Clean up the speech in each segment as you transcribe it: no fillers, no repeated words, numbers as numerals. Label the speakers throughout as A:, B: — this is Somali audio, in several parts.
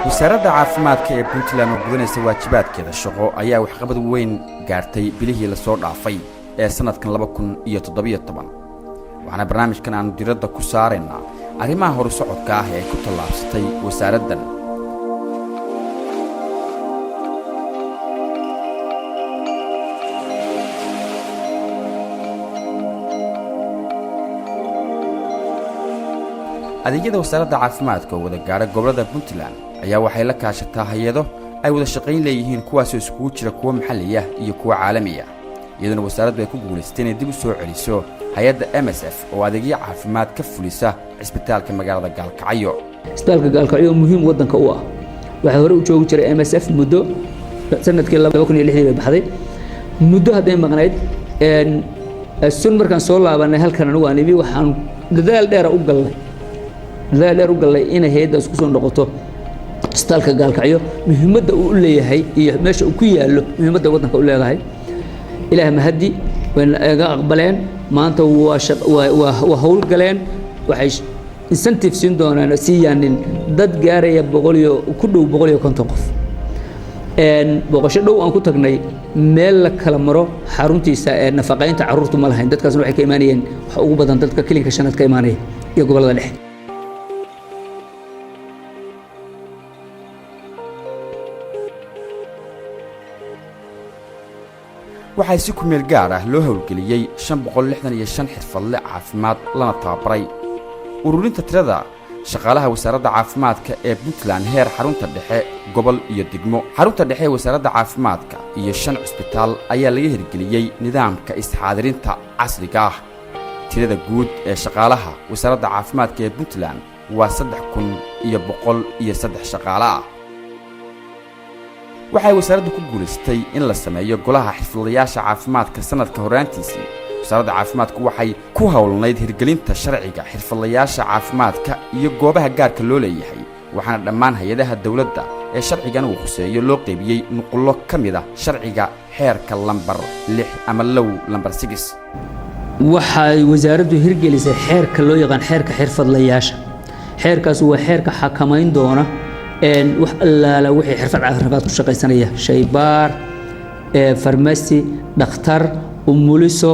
A: wasaaradda caafimaadka ee Puntland oo gudanaysa waajibaadkeeda shaqo ayaa waxqabad weyn gaartay bilihii la soo dhaafay ee sanadkan 2017 waxaana barnaamijkan aanu diradda ku saaraynaa arrimaha horusocodka ah ee ku tallaabsatay wasaaraddan. adeegyada wasaaradda caafimaadka oo wada gaara gobolada Puntland ayaa waxay la kaashataa hay'ado ay wada shaqayn leeyihiin kuwaas oo isku jira kuwa maxalli ah iyo kuwa caalami ah iyadoo wasaaraddu ay ku guuleysatay inay dib u soo celiso hay'adda MSF oo adeegyo caafimaad ka fulisa isbitaalka magaalada Gaalkacyo.
B: isbitaalka Gaalkacyo muhiim wadanka u ah waxa hore u joogi jiray MSF muddo sanadkii 2006 bay baxday muddo haday maqnayd sun markaan soo laabanay halkan anigu aan ibi waxaan dadaal dheer u galay in hay'adda isku soo noqoto isbitaalka Gaalkacyo muhiimadda uu leeyahay iyo meesha uu ku yaalo muhiimadda wadanka u leeyahay ilaahay mahadi waan aga aqbaleen maanta waa hawl galeen waxay incentive siin doonaan siiyaanin dad gaaraya 100 ku dhow 150 qof boqosho dhow aan ku tagnay meel la kala maro xaruntiisa ee nafaqeynta carruurtu ma lahayn dadkaasna waxay ka imaanayeen wax ugu badan dadka kliinka shanaad ka imaanaya iyo gobolada dhexe.
A: waxay si ku meel gaar ah loo hawlgeliyay 565 xirfadle caafimaad lana tababaray ururinta tirada shaqaalaha wasaaradda caafimaadka ee Puntland heer xarunta dhexe gobol iyo degmo. xarunta dhexe ee wasaaradda caafimaadka iyo 5 isbitaal ayaa laga hirgeliyay nidaamka isxaadirinta casriga ah. tirada guud ee shaqaalaha wasaaradda caafimaadka ee Puntland waa 3103 shaqaale ah. waxay wasaaraddu ku guuleystay in la sameeyo golaha xirfadlayaasha caafimaadka sanadka horaantiisii. wasaaradda caafimaadku waxay ku hawlnayd hirgelinta sharciga xirfadlayaasha caafimaadka iyo goobaha gaarka loo leeyahay waxaana dhammaan hay'adaha dawladda ee sharcigan uu khuseeyo loo qaybiyay nuqullo ka mid ah sharciga xeerka lambar 6 ama low lambar 6.
B: waxay wasaaraddu hirgelisay xeerka loo yaqaan xeerka xirfadlayaasha. xeerkaas waa xeerka xakamayn doona wax allaala wixii xirfad caafimaad ku shaqaysanaya shaybaar farmasi dhakhtar umuliso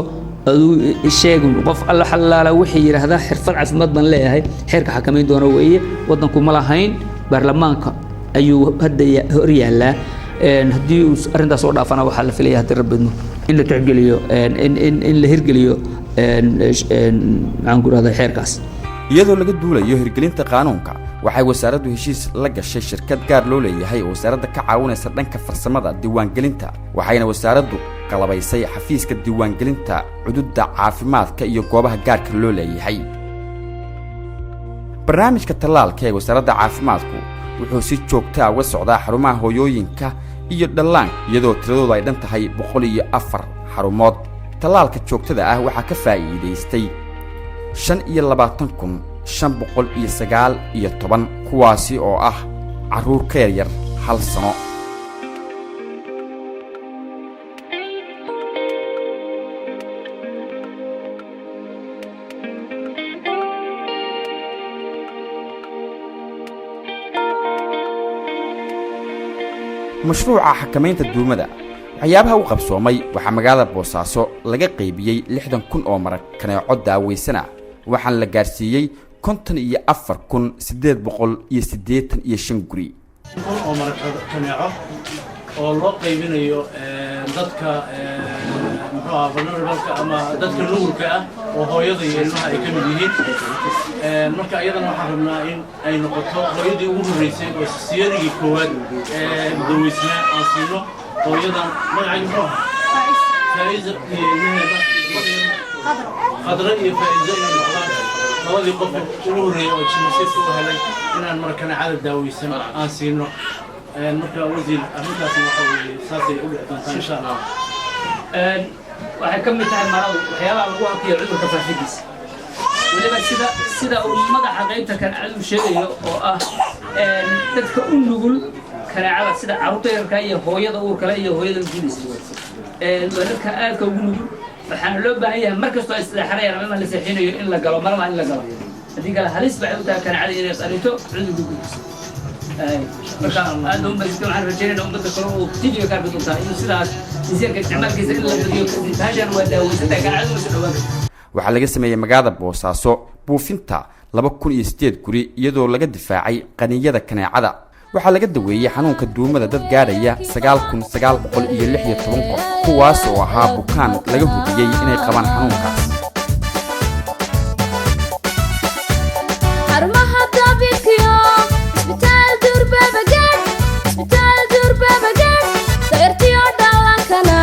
B: sheegun qof allaala wixii yiraahdaa xirfad caafimaad ban leeyahay xeerka xakamayn doona weeye wadanku ma lahayn baarlamaanka ayuu hadda hor yaalaa haddii uu arrintaas oo dhaafana waxaa la filayaa haddii rabbidno in la tixgeliyo in la hirgeliyo maxaan ku rahdaa xeerkaas
A: iyadoo laga duulayo hirgelinta qaanuunka waxay wasaaraddu heshiis la gashay shirkad gaar loo leeyahay oo wasaaradda ka caawinaysa dhanka farsamada diiwaangelinta waxayna wasaaraddu qalabaysay xafiiska diiwaangelinta cududda caafimaadka iyo goobaha gaarka loo leeyahay. barnaamijka tallaalka ee wasaaradda caafimaadku wuxuu si joogto ah uga socdaa xarumaha hooyooyinka iyo dhallaanka iyadoo tiradoodu ay dhan tahay 104 xarumood. tallaalka joogtada ah waxaa ka faa'iidaystay 25,509 kuwaasi oo ah carruur ka yar 1 sano. mashruuca xakamaynta duumada waxyaabaha u qabsoomay waxaa magaalada Boosaaso laga qaybiyay 60,000 oo marag kaneeco daaweysana waxaan la gaarsiiyay 54,885 guri
C: oo marag kaneeco oo loo qaybinayo dadka vulnerable ama dadka nugulka ah oo hooyada iyo ilmaha ay ka mid yihiin marka iyadana waxaan rabnaa in ay noqoto hooyadii ugu horeysay oo siyaadii koowaad daweysnaa aan siino hooyadan magaceedu Faiza khadra iyo Faiza labadii qof ugu horeeyay oo jimasiiska u helay inaan markana cadad daaweysan aan siino marka wasiir arrintaas waxa weeye saasay u dhacdaa insha Allah.
B: waxay ka mid tahay maradu waxyaabaha lagu hakiyo cudurka faafidiisa waliba sida uu madaxa qaybta kan uu sheegayo oo ah dadka u nugul كناعة سيدا عروضة يركاية هوية دور كلاية هوية الجنس ولدك آلك وجنود waxaan loo baahan yahay markasta islaaxaraya ama la saxiinayo in la galo marna in la galo hadii kale halis baa u taa kana caadi inay qarito cudugu gudbiso marka aad u baahan waxaan rajeynaa ummadda kale oo tijiga ka bidunta in sidaas isirka isticmaalkiisa in la badiyo taashan waa daawaysataa kana caadi soo dhawaad
A: waxaa laga sameeyay magaalada Boosaaso buufinta 2008 guri iyadoo laga difaacay qaniyada kaneecada waxaa laga daweeyay xanuunka duumada dad gaaraya 9916 qof kuwaas oo ahaa bukaan laga hubiyay inay qabaan xanuunkaas
D: armaha dabikiyo isbitaal durbabagan sayrtiyo dhalankana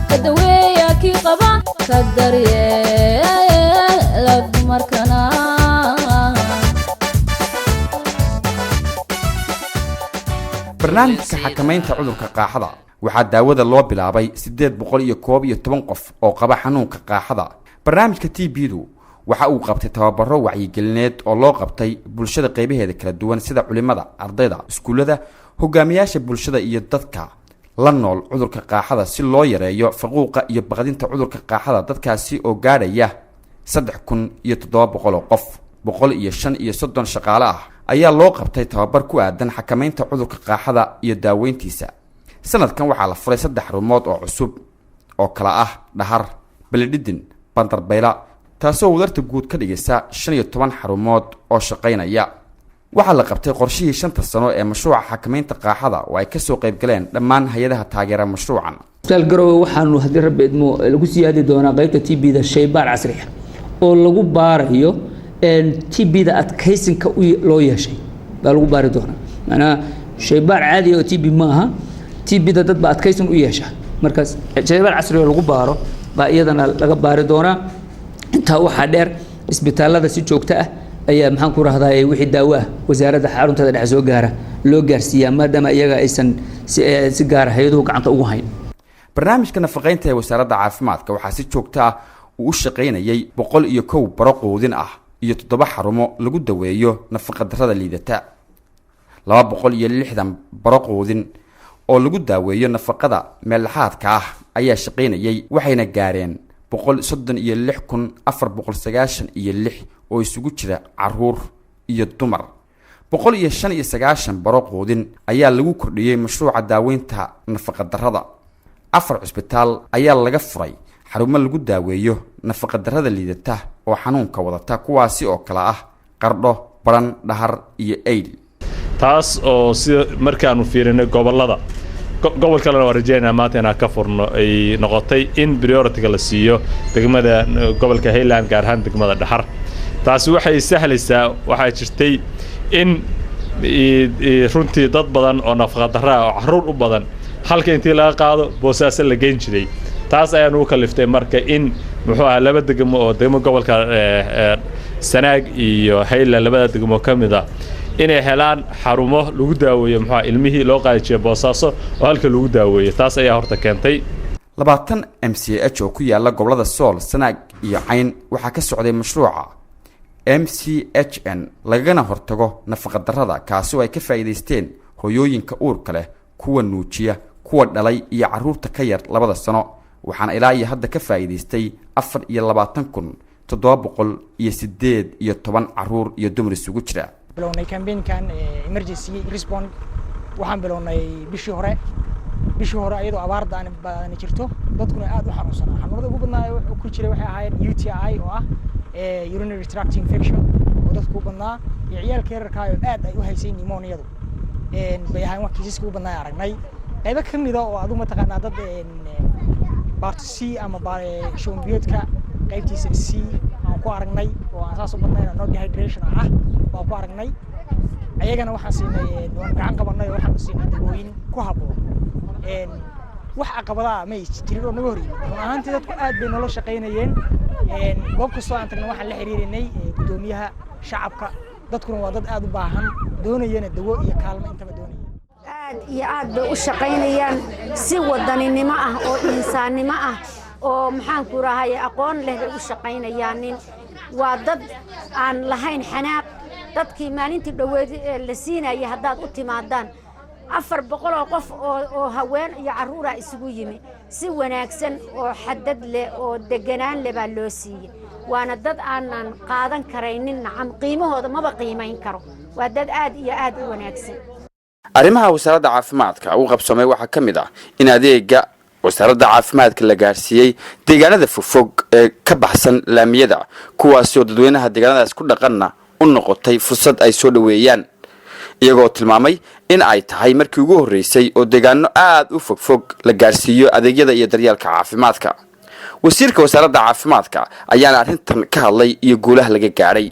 D: ka daweeya ki qaba ka daryeela dumarkana
A: barnaamijka xakamaynta cudurka qaaxada waxaa daawada loo bilaabay 811 qof oo qaba xanuunka qaaxada barnaamijka TB-du waxa uu qabtay tababaro wacyigelineed oo loo qabtay bulshada qaybaheeda kala duwan sida culimada ardayda iskuulada hogaamiyaasha bulshada iyo dadka la nool cudurka qaaxada si loo yareeyo faquuqa iyo baqdinta cudurka qaaxada dadkaasi oo gaaraya 3700 qof 135 shaqaale ah ayaa loo qabtay tababar ku aadan xakamaynta cudurka qaaxada iyo daaweyntiisa sanadkan waxaa la furay 3 xarumood oo cusub oo kala ah Dhahar Beledidin Bandarbayla taasoo wadarta guud ka dhigaysa 15 xarumood oo shaqeynaya waxaa la qabtay qorshihii 5 sano ee mashruuca xakamaynta qaaxada oo ay ka soo qayb galeen dhammaan hay'adaha taageera mashruucan
B: galgarow waxaanu hadii rabbi idmo lagu siyaadi doonaa qaybta TB-da shaybaar casri ah oo lagu baarayo TB-da adkaysinka loo yeeshay baa lagu baari doonaa macnaha shaybaar caadi oo TB maaha TB-da dad ba adkaysin u yeesha markaas shaybaar casri oo lagu baaro baa iyadana laga baari doonaa inta waxa dheer isbitaalada si joogto ah ayaa maxaan ku raahdaa wixii daawo ah wasaaradda xaruntada dhexe soo gaara loo gaarsiiyaa maadaama iyaga aysan si gaar ah hay'aduhu gacanta ugu hayn
A: barnaamijka nafaqeynta ee wasaaradda caafimaadka waxaa si joogto ah u shaqeynayay 101 baro quudin ah iyo 7 xarumo lagu daweeyo nafaqa darrada liidata 260 baro quudin oo lagu daaweeyo nafaqada meelahaadka ah ayaa shaqeynayay waxayna gaareen 136496 oo isugu jira caruur iyo dumar 195 baro quudin ayaa lagu kordhiyay mashruuca daaweynta nafaqa darrada 4 cusbitaal ayaa laga furay xarumo lagu daaweeyo nafaqa darrada liidata oo xanuunka wadata kuwaasi oo kala ah Qardho Baran Dhahar iyo Eyl
E: taas oo si markaanu fiirinay gobolada gobolka la warjeena maanta ka furno ay noqotay in priority la siiyo degmada gobolka Highland gaar ahaan degmada Dhahar taas waxay sahlaysaa waxa jirtay in runtii dad badan oo nafaqa darro oo caruur u badan halka intii laga qaado Boosaaso la geyn jiray taas ayaan u kaliftay marka in muxuu ahaa laba degmo oo degmo gobolka Sanaag iyo Highland labada degmo kamida inay helaan xarumo lagu daaweeyo muxuu ilmihii loo qaadiyo Boosaaso oo halka lagu daaweeyo taas ayaa horta keentay
A: 20 MCH oo ku yaala gobolada Sool Sanaag iyo Cayn waxa ka socday mashruuca MCHN lagana hortago nafaqa darrada kaasi oo ay ka faa'iideysteen hooyooyinka uurka leh kuwa nuujiya kuwa dhalay iyo caruurta ka yar 2 sano waxaan ilaa iyo hadda ka faa'iideystay 42718 caruur iyo dumar isugu jira
F: bilownay campaign-kan emergency response waxaan bilownay bishii hore ayadoo abaar baan jirto dadkuna aad u xanuunsanaa xanuunada ugu badnaa oo ku jiray waxay ahaayeen UTI oo ah urinary tract infection oo dadku badnaa iyo ciyaalka yararka ah oo aad ay u haysay pneumonia bay ahayn wax kiisaska ugu badnaa aragnay qayb ka mid ah oo aad u mataqaanaa dad part C ama shombiyoodka qaybtiisa C aan ku aragnay oo aan saas u badnayn no dehydration ah oo ku aragnay ayagana waxaan siinay gacan qabanay oo waxaan siinay dawooyin ku habboon wax caqabada ma jirin oo naga horreeyay ahaantii dadku aad bay nolol shaqeynayeen goob kastoo aan tagno waxaan la xiriirinay gudoomiyaha shacabka dadkuna waa dad aad u baahan doonayeen dawo iyo kaalmo intaba doonayeen
G: aad iyo aad bay u shaqeynayaan si wadaninimo ah oo insaannimo ah oo maxaan ku rahay aqoon leh bay u shaqeynayaan waa dad aan lahayn xanaaq dadkii maalintii dhaweed la siinayay haddaad u timaadaan 400 qof oo haween iyo caruura isugu yimi si wanaagsan oo xadad leh oo deganaan leh baa loo siiyay waana dad aanan qaadan karaynin nacam qiimahooda maba qiimayn karo waa dad aad iyo aad u wanaagsan
A: arrimaha wasaaradda caafimaadka uu qabsoomay waxaa ka mid ah in adeega wasaaradda caafimaadka la gaarsiiyey deegaanada fogfog ee ka baxsan laamiyada kuwaasoo dadweynaha deegaanadaas ku dhaqanna u noqotay fursad ay soo dhaweeyaan iyagoo tilmaamay in ay tahay markii ugu horeysay oo deegaano aad u fogfog la gaarsiiyo adeegyada iyo daryeelka caafimaadka wasiirka wasaaradda caafimaadka ayaana arrintan ka hadlay iyo guulaha laga gaaray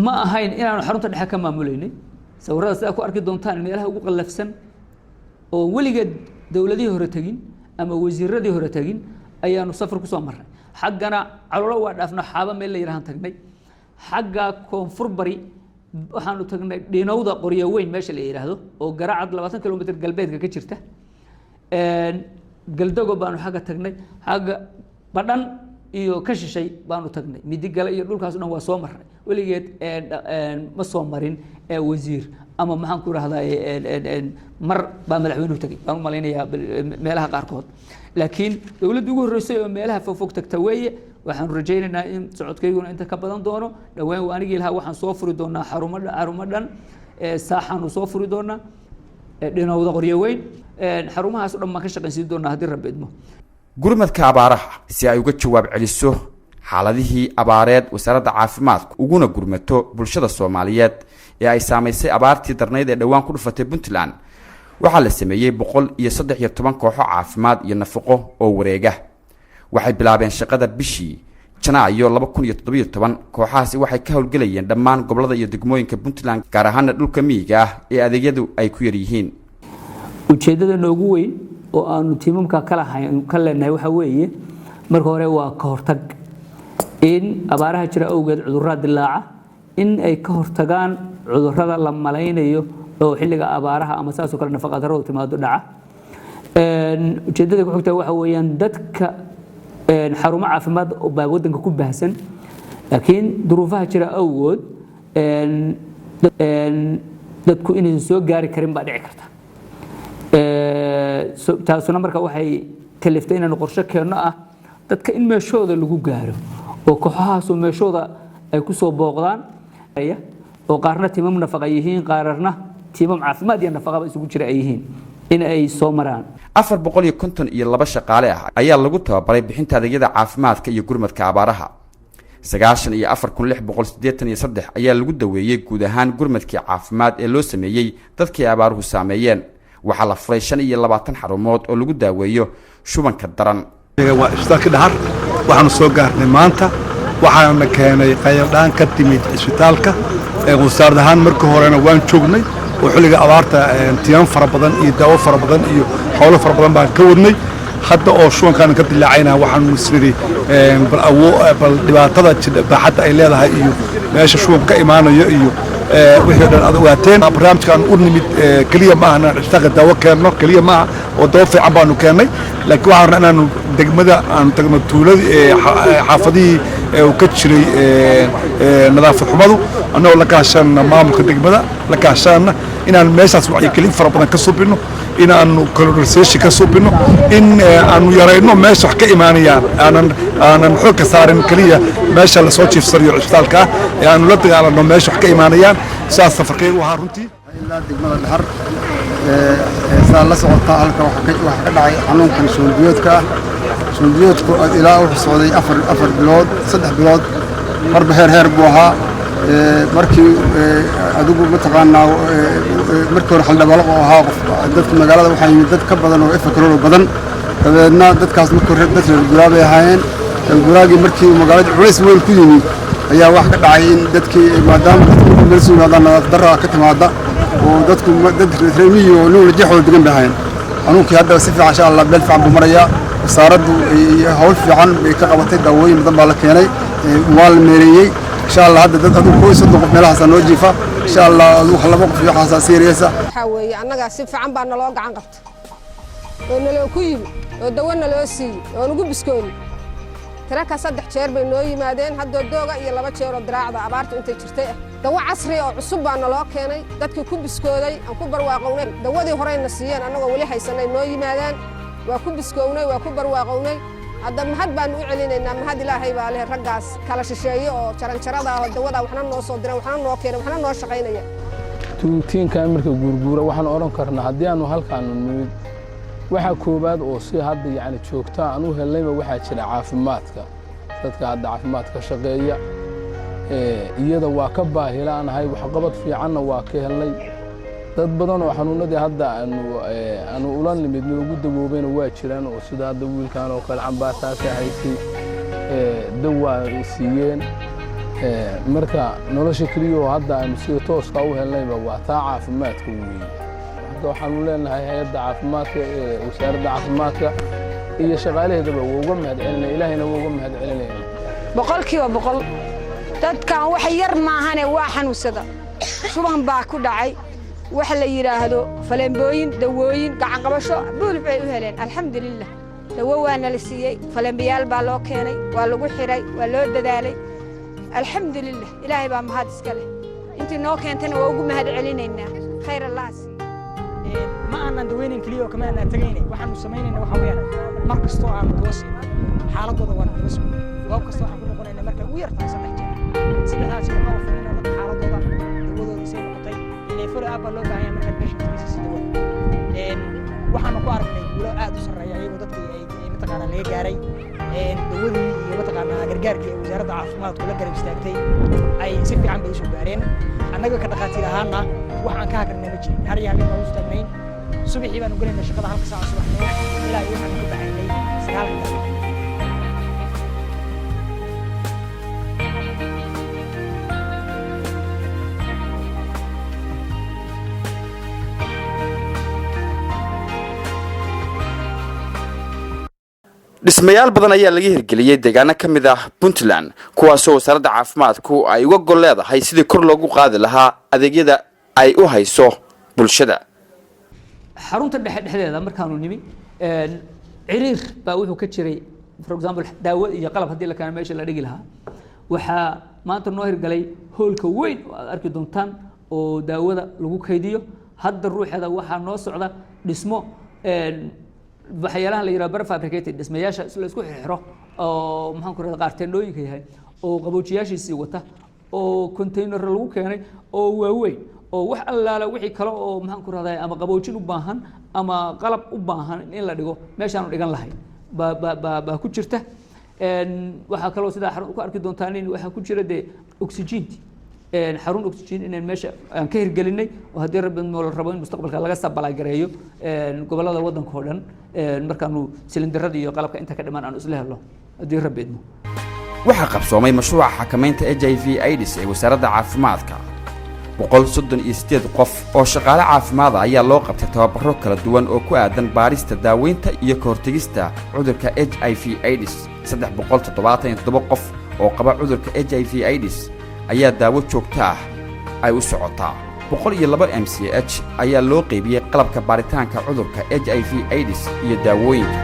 B: ma ahayn inaanu xarunta dhexe ka maamuleynay sawirada sidaa ku arki doontaan meelaha ugu qallafsan oo weligeed dowladihii hore tagin ama wasiiradii hore tagin ayaanu safar ku soo marnay xaggana caloolo waa dhaafno xaaba meel la yidhahan tagnay xagga koonfur bari waxaanu tagnay dhinowda qoryo weyn meesha la yidhaahdo oo garaacad 20 kilomitir galbeedka ka jirta galdago baanu xagga tagnay xagga badhan iyo ka shishay baanu tagnay midigala iyo dhulkaas dhan waa soo marnay weligeed ma soo marin wasiir ama maxaan ku rahdaa mar baa madaxweynuhu tagay baan u malaynayaa meelaha qaarkood laakiin dowladda ugu horreysay oo meelaha fogfog tagta weeye waxaan rajaynaynaa in socodkayguna inta ka badan doono dhawaan waa anigii lahaa waxaan soo furi doonaa xarumo dhan saaxaanu soo furi doonaa dhinowda qoryo weyn xarumahaas dhan baan ka shaqaysiin doonaa haddii rabbi idmo
A: gurmadka abaaraha si ay uga jawaab celiso xaaladihii abaareed wasaaradda caafimaadku uguna gurmato bulshada Soomaaliyeed ee ay saameysay abaartii darneed ee dhawaan ku dhufatay Puntland waxaa la sameeyay 113 kooxo caafimaad iyo nafaqo oo wareega waxay bilaabeen shaqada bishii Janaayo 2017 kooxahaasi waxay ka howlgalayeen dhammaan gobolada iyo degmooyinka Puntland gaar ahaan dhulka miyiga ah ee adeegyadu ay ku yar yihiin
B: ujeedada noogu weyn oo aanu tiimamka ka leenahay waxa weeye marka hore waa ka hortag in abaaraha jira awgeed cudurrada dilaaca in ay ka hortagaan cudurrada la malaynayo oo xilliga abaaraha ama saasoo kale nafaqa darro timaado dhaca ujeedada ku xigta waxa weeyaan dadka xarumo caafimaad oo baa wadanka ku baahsan laakiin duruufaha jira awgood dadku inay soo gaari karin baa dhici karta taasuna marka waxay kaliftay inaan qorshe keenno ah dadka in meeshooda lagu gaaro oo kooxahaas meeshooda ay ku soo booqdaan oo qaarna tiimam nafaqa yihiin qaarna tiimam caafimaad iyo nafaqa isugu jira ay yihiin in ay soo maraan
A: 452 shaqaale ah ayaa lagu tababaray bixinta adeegyada caafimaadka iyo gurmadka abaaraha 94683 ayaa lagu daweeyay guud ahaan gurmadkii caafimaad ee loo sameeyay dadkii abaaruhu saameeyeen waxaa la furay 25 xarumood oo lagu daaweeyo shubanka daran
H: waa isbitaalka Dhahar waxaanu soo gaarnay maanta waxaana keenay qayldaan ka timid isbitaalka wasaaradda ahaan markii horena waan joognay oo xilliga abaarta tiyan fara badan iyo daawo fara badan iyo hawlo fara badan baan ka wadnay hadda oo shubankan ka dilaacayna waxaanu isniri bal dhibaatada baaxadda ay leedahay iyo meesha shubanka ka imaanayo iyo wixii dhan aad ogaateen barnaamijkan u nimid kaliya ma ahna isbitaalka daawo keenno kaliya ma aha oo daawo fiican baanu keennay laakiin waxaan rabnaa inaanu degmada aanu tagno tuuladii xaafadihii uu ka jiray nadaafad xumadu annagoo la kaashanna maamulka degmada la kaashanna inaan meeshaas wacyigelin fara badan ka subino inaanu colonization ka subino in aanu yarayno meesha wax ka imaanayaan aanan xoog ka saarin kaliya meesha la soo jiifsanayo isbitaalka ee aanu la dagaalano meesha wax ka imaanayaan sidaas safarkaygu ahaa runtii
I: ilaa degmada Dhahar saa la socota halka waxa ka dhacay xanuunkan shubanbiyoodka shubanbiyoodku ilaa wuxuu socday 4 bilood 3 bilood marba heer buu ahaa markii adigu mataqaanaa markii hore xaldhabalaq oo ahaa dadka magaalada waxaa yimid dad ka badan oo efakrool badan dabeedna dadkaas markii hore dad reer guraabay ahaayeen guraagii markii magaalada culays weyn ku yimid ayaa wax ka dhacay in dadkii maadaama dadku meel soo yimaadaan nadaafad darro ka timaada oo dadku dad reer miyi oo nolol jeexooda degan bay ahaayeen xanuunkii hadda si fiican insha Allah meel fiican buu marayaa wasaaraddu hawl fiican bay ka qabatay daawooyin badan baa la keenay waa la meereeyay insha Allah hadda dad adigu qoys oo meelahaas noo jiifa insha Allah adigu laba qof iyo xasaas siiriyaysa
J: waxa weeye annaga si fiican baa naloo gacan qabtay oo naloo ku yimi oo dawana loo siiyay oo nagu biskooni taraka 3 jeer bay noo yimaadeen hadda dooga iyo 2 jeer oo diraacda abaartu intay jirtay dawo casri oo cusub baa naloo keenay dadkii ku biskooday aan ku barwaaqownay dawadii horeyna siiyeen annagoo weli haysanay noo yimaadaan waa ku biskoownay waa ku barwaaqownay hadda mahad baan u celinaynaa mahad ilaahay baa leh raggaas kala shisheeye oo jaranjarada ah oo dawada waxna noo soo diray waxna noo keenay waxna noo shaqaynaya
K: tuutiinkan marka guurguura waxaan oran karnaa haddii aanu halkaan nimid waxa koobaad oo si hadda yani joogta aan u helayba waxaa jira caafimaadka dadka hadda caafimaadka shaqeeya iyada waa ka baahilaanahay waxqabad fiicanna waa ka helnay dad badan oo xanuunadii hadda aanu ula nimid noogu dawoobayna waa jiraan oo sida hadda wiilkan oo kale cambaasaasay haysay dawaa siiyeen marka nolosha keliya oo hadda aanu sida tooska u helnayba waa taa caafimaadka weeye hadda waxaanu leenahay hay-adda caafimaadka wasaaradda caafimaadka iyo shaqaalaheedaba waa uga mahad celinaya ilaahayna waa uga mahad celinayna
L: boqolkiiba boqol dadkan wax yar maahane waa xanuunsada shuban baa ku dhacay wax la yiraahdo faleembooyin dawooyin gacan qabasho buulib ay u heleen alxamdulilah dawo waana la siiyey faleembiyaal baa loo keenay waa lagu xiray waa loo dadaalay alxamdulilah ilaahay baa mahad iska leh intii noo keentana waa ugu mahad celinaynaa khayr allah
F: ma aanan daweynin keliya oo kama aanan tagaynay waxaanu samaynayna waxa weeyaan mar kastoo aanu dawo siino xaaladooda waana dawo siino goob kastoo waxaan ku noqonaynaa marka ugu yartahay 3 jeer saddexdaas jeer oo fiirina dadka xaaladooda dawadooda isay noqotay inay furo aaba loo baahan yahay marka patient si dawo waxaanu ku aragnay guulo aad u sarreeya iyagoo dadkii ay mataqaanaa laga gaaray dawadii iyo mataqaanaa gargaarkii ee wasaaradda caafimaadku la garab istaagtay ay si fiican bay isu gaareen annaga ka dhaqaatiir ahaana waxaan ka hakarnay ma jirin har iyo habeen baan u istaagnayn subaxii baanu gelaynay shaqada halka saac subaxnimo ilaa iyo waxaan ku baxaynay 9
A: dhismayaal badan ayaa laga hirgeliyay deegaano ka mid ah Puntland kuwaasoo wasaaradda caafimaadku ay uga gol leedahay sidii kor loogu qaadi lahaa adeegyada ay u hayso bulshada
B: xarunta dhexdeeda markaanu nimi ciriir baa wuxuu ka jiray for example daawo iyo qalab haddii la keeno meesha la dhigi lahaa waxaa maanta noo hirgalay hoolka weyn oo aad arki doontaan oo daawada lagu kaydiyo hadda ruuxeeda waxaa noo socda dhismo waxyaalaha la yiraahdo prefabricated dhismayaasha la isku xiro oo maxaan ku radaa qaarteendooyinka yahay oo qaboojiyaashiisii wata oo container lagu keenay oo waaweyn oo wax allaala wixii kale oo maxaan ku radaa ama qaboojin u baahan ama qalab u baahan in la dhigo meeshaan dhigan lahay ba ku jirta waxa kale oo sida xarun ku arki doontaan in waxa ku jira de oxygen xarun oxygen inaan meesha aan ka hirgelinay oo haddii rabbi la rabo in mustaqbalka laga sabalay gareeyo gobolada waddanka oo dhan markaanu silindarada iyo qalabka inta ka dhiman aan isla helno haddii rabbi idmo
A: waxaa qabsoomay mashruuca xakamaynta HIV/AIDS ee wasaaradda caafimaadka 138 qof oo shaqaale caafimaad ayaa loo qabtay tababaro kala duwan oo ku aadan baarista daaweynta iyo ka hortagista cudurka HIV/AIDS 377 qof oo qaba cudurka HIV/AIDS ayaa daawo joogto ah ay u socotaa 102 MCH ayaa loo qaybiyay qalabka baaritaanka cudurka HIV/AIDS iyo daawooyinka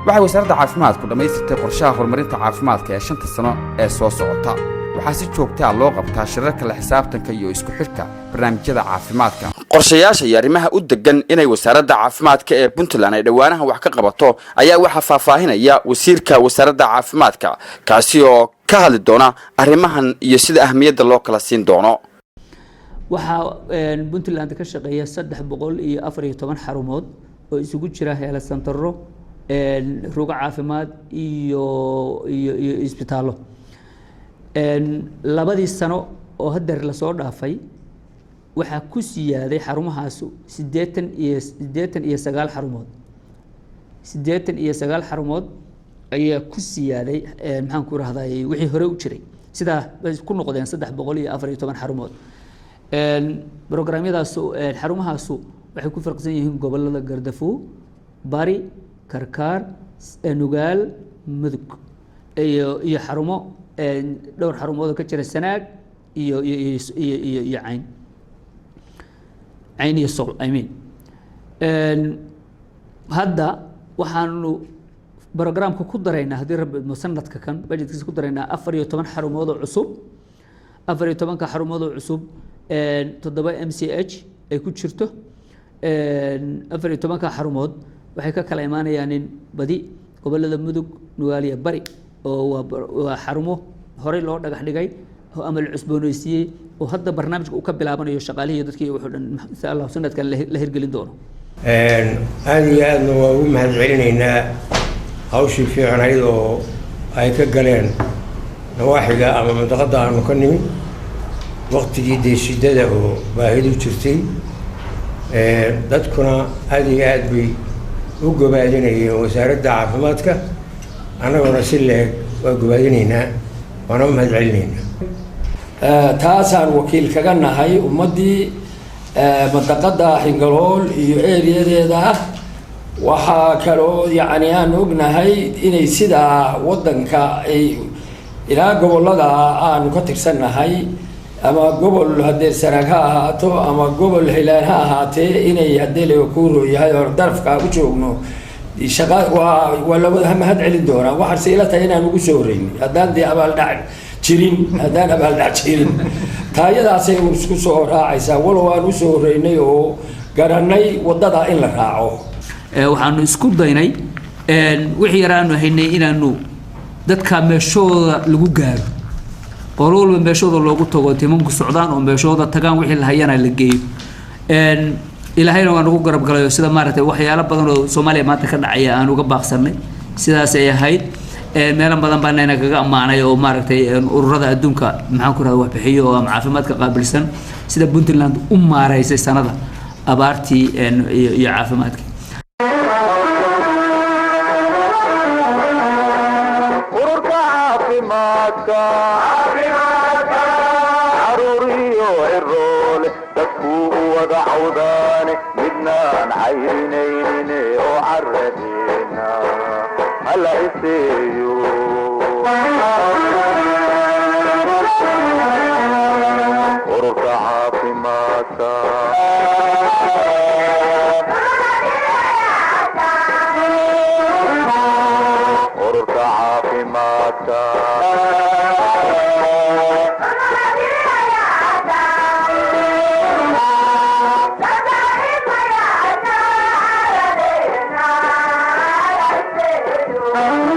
A: waxay wasaaradda caafimaadku dhamaystirtay qorshaha horumarinta caafimaadka ee 5 sano ee soo socota waxaa si joogto ah loo qabtaa shirarka la xisaabtanka iyo isku xidhka barnaamijyada caafimaadka qorshayaasha iyo arrimaha u degan inay wasaaradda caafimaadka ee Puntland ay dhawaanaha wax ka qabato ayaa waxa faahfaahinaya wasiirka wasaaradda caafimaadka kaasi oo ka hadli doona arrimahan iyo sida ahmiyadda loo kala siin doono
B: waxa Puntland ka shaqeeya 314 xarumood oo isugu jira health centero ruga caafimaad iyo isbitaallo labadii sano oo hadda la soo dhaafay waxa ku siyaaday xarumahaas 89 xarumood 89 xarumood ayaa ku siyaaday maxaan ku raahday wixii hore u jiray sida ku noqdeen 314 xarumood barnaamijyadaas xarumahaas waxay ku farqsan yihiin gobolada Gaardafo Bari Karkaar Nugaal Mudug iyo xarumo dhowr xarumood oo ka jira Sanaag iyo Cayn iyo Sool I mean hadda waxaanu برنامج كودرينا هذه رب مسند كان بجد كودرينا أفريقيا حرمات عصب أفريقيا كحرمات عصب تضبط MCH يكون شرطه أفريقيا كحرمات وحكى كلامنا يعني بدي قبل المدق نوالي بري وحرمه هري لورد قاعد جاي هو عمل عصبونيسي وهذا برنامج وكبل عبنا يشغله يدك يوحد الله سنة كان له رجلين دونه
M: هذه أنه مهزعلنا hawshii fiican ayadoo ay ka galeen nawaaxiga ama mudaqada aanu ka nimin waqtigii deeshidada oo baahidu jirtay dadkuna aad iyo aad bay u gobaadinayeen wasaaradda caafimaadka annaguna si leeg waa gobaadinaynaa waana u mahadcelinaynaa
N: taasaan wakiil kaga nahay ummaddii mudaqada xingalool iyo eeriyadeeda ah waxaa kaloo yacni aan ognahay inay sidaa waddanka ay ilaa gobollada aanu ka tirsannahay ama gobol haddee Sanaag ha ahaato ama gobol Hiilaan ha ahaatee inay haddee laga kuuro yahay oo darafka u joogno shaqa waa labada mahad celin doonaa waxaan si ila tahay inaan ugu soo horeeyay haddaan dee abaal dhac jirin taayadaasay isku soo raacaysaa walow aan u soo horeynay oo garanay waddada in la raaco
B: waxaanu isku daynay wixii yaraanu haynay inaanu dadka meeshooda lagu gaaro qololba meeshooda loogu tago timanku socdaan oo meeshooda tagaan wixii la hayana la geeyo ilaahayna waan ugu garab galayo sida maaragtay waxyaalo badan oo Soomaaliya maanta ka dhacaya aan uga baaqsanay sidaas ay ahayd meelan badan baan ayna kaga amaanay oo maaragtay ururada adduunka maxaan ku raad wax bixiyo oo caafimaadka qaabilsan sida Puntland u maareysay sanada abaartii iyo caafimaadka
O: Oh